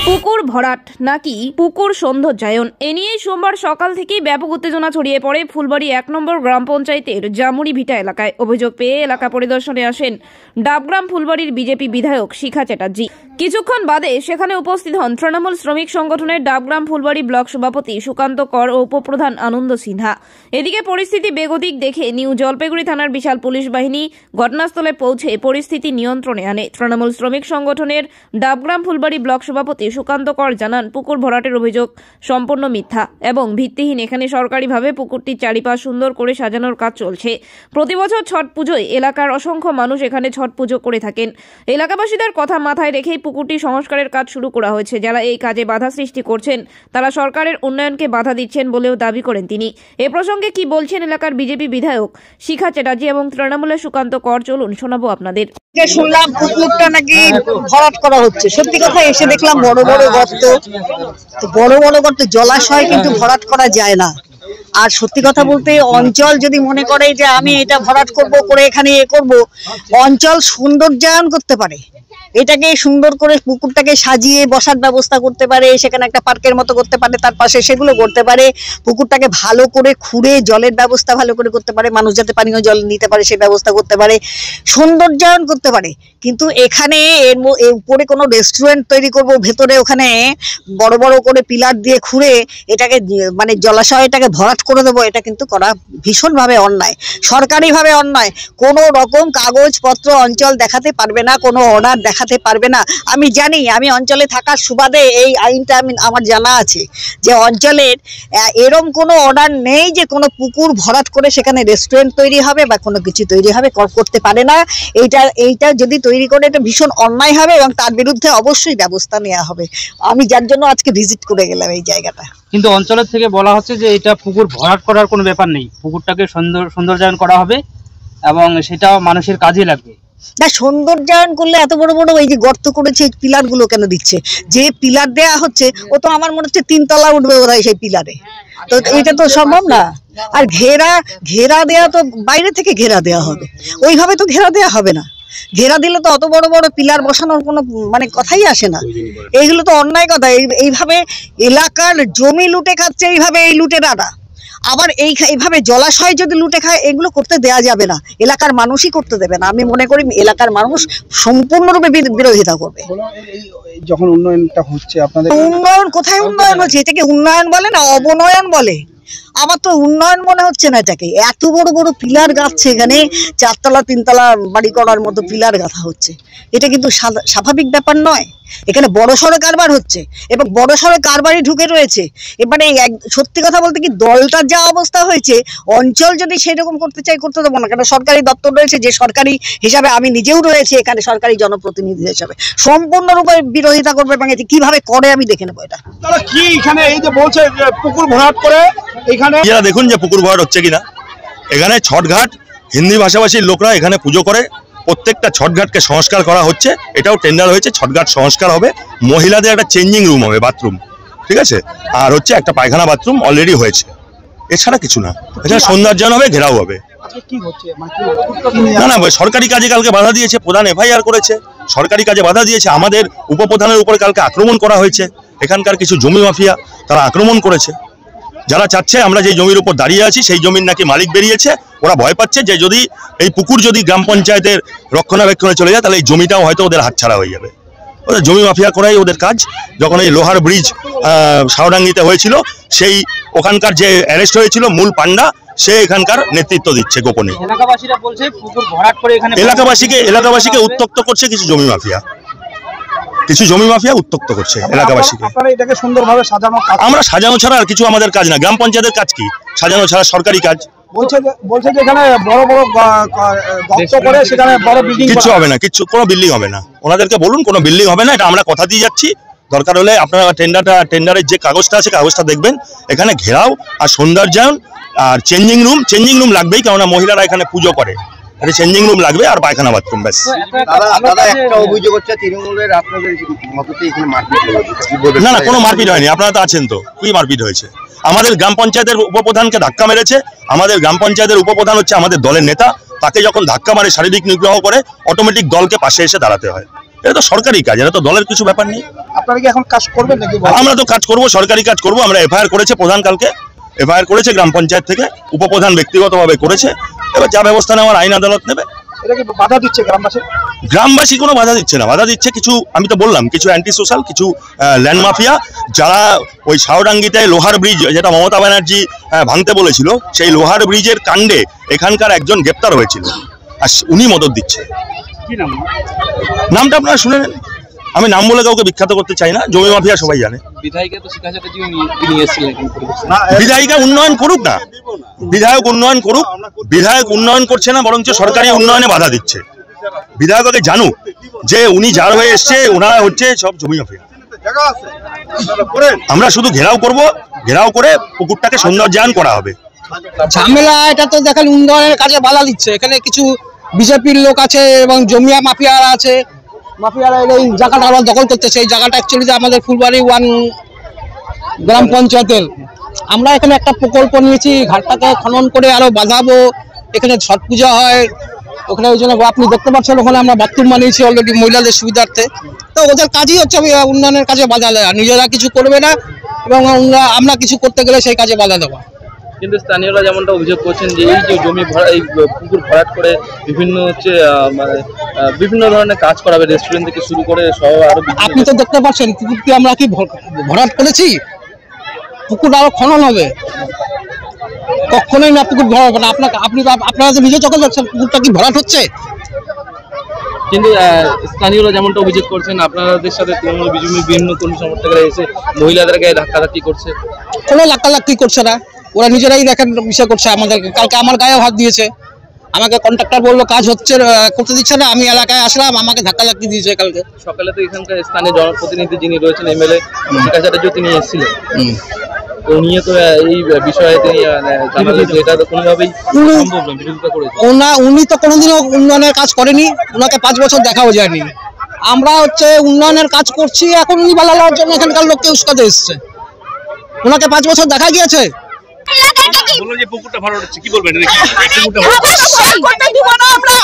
পুকুর ভরাট নাকি পুকুর সৌন্দর্যায়ন, এ নিয়ে সোমবার সকাল থেকেই ব্যাপক উত্তেজনা ছড়িয়ে পড়ে ফুলবাড়ি 1 নম্বর গ্রাম পঞ্চায়েতের জামুড়ি ভিটা এলাকায়। অভিযোগ পেয়ে এলাকা পরিদর্শনে আসেন ডাবগ্রাম ফুলবাড়ির বিজেপি বিধায়ক শিখা চ্যাটার্জি। কিছুক্ষণ বাদে সেখানে উপস্থিত হন তৃণমূল শ্রমিক সংগঠনের ডাবগ্রাম ফুলবাড়ি ব্লক সভাপতি সুকান্ত কর ও উপপ্রধান আনন্দ সিনহা। এদিকে পরিস্থিতি বেগতিক দেখে নিউ জলপাইগুড়ি থানার বিশাল পুলিশ বাহিনী ঘটনাস্থলে পৌঁছে পরিস্থিতি নিয়ন্ত্রণে আনে। তৃণমূল শ্রমিক সংগঠনের ডাবগ্রাম ফুলবাড়ি ব্লক সভাপতি সুকান্ত কর জানান, পুকুর ভরাটের অভিযোগ সম্পূর্ণ মিথ্যা এবং ভিত্তিহীন। এখানে সরকারিভাবে পুকুরটির চারিপাশ সুন্দর করে সাজানোর কাজ চলছে। প্রতি বছর ছট পুজোয় এলাকার অসংখ্য মানুষ এখানে ছট পুজো করে থাকেন। এলাকাবাসীদের কথা মাথায় রেখেই পুকুরটি সংস্কারের কাজ শুরু করা হয়েছে। যারা এই কাজে বাধা সৃষ্টি করছেন তারা সরকারের উন্নয়নকে বাধা দিচ্ছেন বলেও দাবি করেন তিনি। এ প্রসঙ্গে কি বলছেন এলাকার বিজেপি বিধায়ক শিখা চ্যাটার্জি এবং তৃণমূলের সুকান্ত কর, চলুন শোনাবো আপনাদের। শুনলাম পুকুরটা নাকি ভরাট করা হচ্ছে, সত্যি কথা এসে দেখলাম বড় বড় গর্ত, বড় বড় গর্ত, জলাশয় কিন্তু ভরাট করা যায় না। আর সত্যি কথা বলতে অঞ্চল যদি মনে করে যে আমি এটা ভরাট করব করে এখানে এ করব, অঞ্চল সৌন্দর্যায়ন করতে পারে, এটাকে সুন্দর করে পুকুরটাকে সাজিয়ে বসার ব্যবস্থা করতে পারে, সেখানে একটা পার্কের মতো করতে পারে, তার পাশে সেগুলো করতে পারে, পুকুরটাকে ভালো করে খুঁড়ে জলের ব্যবস্থা ভালো করে করতে পারে, মানুষ যাতে পানীয় জল নিতে পারে সেই ব্যবস্থা করতে পারে, সৌন্দর্যায়ন করতে পারে। কিন্তু এখানে এর উপরে কোনো রেস্টুরেন্ট তৈরি করব, ভেতরে ওখানে বড় বড় করে পিলার দিয়ে খুঁড়ে এটাকে মানে জলাশয়টাকে ভরাট করে দেবো, এটা কিন্তু করা ভীষণভাবে অন্যায়, সরকারিভাবে অন্যায়। কোনো রকম কাগজপত্র অঞ্চল দেখাতে পারবে না, কোনো অর্ডার দেখাতে পারবে না। আমি জানি, আমি অঞ্চলে থাকার সুবাদে এই আইনটা আমার জানা আছে যে অঞ্চলের এরম কোনো অর্ডার নেই যে কোনো পুকুর ভরাট করে সেখানে রেস্টুরেন্ট তৈরি হবে বা কোনো কিছু তৈরি হবে, করতে পারে না। এইটা যদি তৈরি করে এটা ভীষণ অন্যায় হবে এবং তার বিরুদ্ধে অবশ্যই ব্যবস্থা নেওয়া হবে। আমি যার জন্য আজকে ভিজিট করে গেলাম এই জায়গাটা। কিন্তু অঞ্চলের থেকে বলা হচ্ছে যে এটা পুকুর ভরাট করার কোনো ব্যাপার নেই, পুকুরটাকে সৌন্দর্যায়ন করা হবে এবং সেটা মানুষের কাজে লাগবে। না, সৌন্দর্যায়ন করলে এত বড় বড় এই যে গর্ত করেছে পিলার গুলো কেন দিচ্ছে? যে পিলার দেয়া হচ্ছে ও তো আমার মনে হচ্ছে 3 তলা উঠবে বোধহয় সেই পিলারে, তো এটা তো সম্ভব না। আর ঘেরা দেয়া তো বাইরে থেকে ঘেরা দেয়া হবে, ওইভাবে তো ঘেরা দেয়া হবে না। ঘেরা দিলে তো অত বড় বড় পিলার বসানোর কোনো মানে কথাই আসে না। এইগুলো তো অন্যায় কথা। এইভাবে এলাকার জমি লুটে খাচ্ছে, এইভাবে এই লুটেরারা। আবার এইভাবে জলাশয় যদি লুটে খায়, এগুলো করতে দেয়া যাবে না, এলাকার মানুষই করতে দেবে না। আমি মনে করি এলাকার মানুষ সম্পূর্ণরূপে বিরোধিতা করবে। যখন উন্নয়নটা হচ্ছে আপনাদের, উন্নয়ন কোথায় উন্নয়ন হচ্ছে? এটাকে উন্নয়ন বলে না অবনয়ন বলে। আমার তো উন্নয়ন মনে হচ্ছে না এটাকে। এত বড় বড় পিলার গাঁথছে, এখানে 4 তলা 3 তলা বাড়ি করার মতো পিলার গাঁথা হচ্ছে, এটা কিন্তু স্বাভাবিক ব্যাপার নয়। এখানে বড়সড় কারবার হচ্ছে এবং বড়সড় কারবারই ঢুকে রয়েছে। এবারে সত্যি কথা বলতে কি, দলটার যা অবস্থা হয়েছে, অঞ্চল যদি সেরকম করতে চাই করতে দেবো না, কেন সরকারি দপ্তর রয়েছে, যে সরকারি হিসাবে আমি নিজেও রয়েছে এখানে সরকারি জনপ্রতিনিধি হিসাবে, সম্পূর্ণরূপে বিরোধিতা করবে এবং কিভাবে করে আমি দেখে নেবো। এটা তারা কি এখানে এই যে বলছে পুকুর ভরাট করে, এখানে দেখুন যে পুকুর ভরাট হচ্ছে কিনা। এখানে ছটঘাট হিন্দি ভাষাভাষীর লোকরা এখানে পুজো করে, প্রত্যেকটা ছটঘাটকে সংস্কার করা হচ্ছে। এটাও টেন্ডার হয়েছে, ছটঘাট সংস্কার হবে, মহিলাদের একটা চেঞ্জিং রুম হবে, বাথরুম, ঠিক আছে, আর হচ্ছে একটা পায়খানা বাথরুম অলরেডি হয়েছে, এছাড়া কিছু না। এখানে সৌন্দর্যায়ন হবে, ঘেরাও হবে। না না, সরকারি কাজে কালকে বাধা দিয়েছে, প্রধান এফআইআর করেছে, সরকারি কাজে বাধা দিয়েছে। আমাদের উপপ্রধানের উপরে কালকে আক্রমণ করা হয়েছে, এখানকার কিছু জমি মাফিয়া তারা আক্রমণ করেছে। যারা চাচ্ছে আমরা যে জমির উপর দাঁড়িয়ে আছি সেই জমির নাকি মালিক বেরিয়েছে, ওরা ভয় পাচ্ছে যে যদি এই পুকুর যদি গ্রাম পঞ্চায়েতের রক্ষণাবেক্ষণে চলে যায় তাহলে এই জমিটাও হয়তো ওদের হাতছাড়া হয়ে যাবে। ওদের জমি মাফিয়া করাই ওদের কাজ। যখন এই লোহার ব্রিজ শাওডাঙ্গিতে হয়েছিল, সেই ওখানকার যে অ্যারেস্ট হয়েছিল মূল পান্ডা, সে এখানকার নেতৃত্ব দিচ্ছে গোপনে। এলাকাবাসীকে উত্তক্ত করছে কিছু জমি মাফিয়া, উত্তক্ত করছে এলাকাবাসীকে। আমরা সাজানো ছাড়া আর কিছু আমাদের কাজ না। গ্রাম পঞ্চায়েতের কাজ কি? সাজানো ছাড়া সরকারি কাজ। বলছে যে এখানে বড় বড় গর্ত করে সেখানে বড় বিল্ডিং, কিছু হবে না, কোনো বিল্ডিং হবে না। ওনাদেরকে বলুন কোনো বিল্ডিং হবে না, এটা আমরা কথা দিয়ে যাচ্ছি। দরকার হলে আপনারা টেন্ডারের যে কাগজটা আছে কাগজটা দেখবেন। এখানে ঘেরাও আর সৌন্দর্যায়ন আর চেঞ্জিং রুম লাগবেই, কেননা মহিলারা এখানে পুজো করে। একটা চেঞ্জিং রুম লাগবে আর পায়খানা বাথরুম, ব্যাস। দাদা একটা অভিযোগ হচ্ছে তৃণমূলের আপনাদের মততে এখানে মারপিট হয়েছে। না না, কোনো মারপিট হয়নি, আপনারা তো আছেন তো, কি মারপিট হয়েছে? আমাদের গ্রাম পঞ্চায়েতের উপপ্রধানকে ধাক্কা মেরেছে। আমাদের গ্রাম পঞ্চায়েতের উপপ্রধান হচ্ছে আমাদের দলের নেতা, তাকে যখন ধাক্কা মারে, শারীরিক নিগ্রহ করে, অটোমেটিক দলকে পাশে এসে দাঁড়াতে হয়। এটা তো সরকারি কাজ, এটা তো দলের কিছু ব্যাপার নেই। আপনারা কি এখন কাজ করবেন নাকি? আমরা তো কাজ করব, সরকারি কাজ করব। আমরা এফআইআর করেছে প্রধান, কালকে এফআইআর করেছে গ্রাম পঞ্চায়েত থেকে, উপপ্রধান ব্যক্তিগতভাবে করেছে। এবার যা ব্যবস্থা নেওয়ার আইন আদালত নেবে। এটা কি বাধা দিচ্ছে গ্রামবাসী? গ্রামবাসী কোনো বাধা দিচ্ছে না, বাধা দিচ্ছে কিছু, আমি তো বললাম, কিছু অ্যান্টি সোশ্যাল, কিছু ল্যান্ড মাফিয়া, যারা ওই শাওডাঙ্গিতে লোহার ব্রিজ, যেটা মমতা ব্যানার্জি ভাঙতে বলেছিল, সেই লোহার ব্রিজের কাণ্ডে এখানকার একজন গ্রেপ্তার হয়েছিল, আর উনি মদত দিচ্ছে। নামটা আপনারা শুনে নেন, আমি নাম বলে কাউকে বিখ্যাত করতে চাই না, জমি মাফিয়া সবাই জানে। বিধায়িকা উন্নয়ন করুক না, বিধায়ক উন্নয়ন করুক, বিধায়ক উন্নয়ন করছে না, বরঞ্চ সরকারি উন্নয়নে বাধা দিচ্ছে। বিধায়ককে জানুক যে উনি যার হয়ে এসছে, ওনারা হচ্ছে সব জমি মাফিয়া। আমরা শুধু ঘেরাও করব, ঘেরাও করে পুকুরটাকে সৌন্দর্যায়ন করা হবে। ঝামেলা এটা তো দেখেন উন্নয়নের কাজে বাধা দিচ্ছে। এখানে কিছু বিজেপির লোক আছে এবং জমিয়া মাফিয়ারা আছে, মাফিয়ারা এই জায়গাটা আবার দখল করতেছে। এই জায়গাটা অ্যাকচুয়ালি আমাদের ফুলবাড়ি 1 গ্রাম পঞ্চায়েতের। আমরা এখানে একটা প্রকল্প নিয়েছি, ঘাটটাকে খনন করে আরো বাঁধাবো। এখানে ছট পূজা হয়, ওখানে ওই জন্য আপনি দেখতে পাচ্ছেন ওখানে আমরা বাথরুম বানিয়েছি অলরেডি মহিলাদের সুবিধার্থে। তো ওদের কাজই হচ্ছে উন্নয়নের কাজে বাধা দেওয়া, নিজেরা কিছু করবে না এবং আমরা কিছু করতে গেলে সেই কাজে বাধা দেওয়া। কিন্তু স্থানীয়রা যেমনটা অভিযোগ করছেন যে এই যে জমি ভরা, এই পুকুর ভরাট করে বিভিন্ন হচ্ছে মানে বিভিন্ন ধরনের কাজ করাবে, রেস্টুরেন্ট থেকে শুরু করে সব আরো। আপনি তো দেখতে পাচ্ছেন পুকুরটি আমরা কি ভরাট করেছি, পুকুর আরো খনন হবে, কখনোই না পুকুর ভরা হবে না। আপনারা তো নিজে চোখে দেখছেন পুকুরটা কি ভরাট হচ্ছে। কিন্তু স্থানীয়রা যেমনটা অভিযোগ করছেন, আপনাদের সাথে তৃণমূল বিজেপি বিভিন্ন কর্মী সমর্থকরা এসে মহিলাদের গায়ে ধাক্কাধাক্কি করছে। কোনো লাক্কালাক্কি করছে না, ওরা নিজেরাই দেখেন বিষয় করছে আমাদেরকে। কালকে আমার গায়ে হাত দিয়েছে, আমাকে কন্ট্রাক্টর বললো কাজ হচ্ছে, করতে দিচ্ছে না। আমি এলাকায় আসলাম, আমাকে ধাক্কাধাক্কি দিয়েছে কালকে সকালে। তো এখানকার স্থানীয় জনপ্রতিনিধি যিনি রয়েছেন এমএলএ টিকাচার্য, তিনি এসেছিলেন, তো নিয়ে তো এই বিষয়ে তিনি জানালেন যে এটা তো কোনোভাবেই সম্ভব নয়, বিরোধিতা করেছে। উনি তো কোনোদিনও উন্নয়নের কাজ করেনি, ওনাকে 5 বছর দেখাও যায়নি। আমরা হচ্ছে উন্নয়নের কাজ করছি, এখন উনি বালালার জন্য এখানকার লোককে উস্কাতে এসছে। ওনাকে 5 বছর দেখা গিয়েছে। বলুন যে পুকুরটা ভরাট হচ্ছে, কি বলবেন? করতে দিব না আমরা।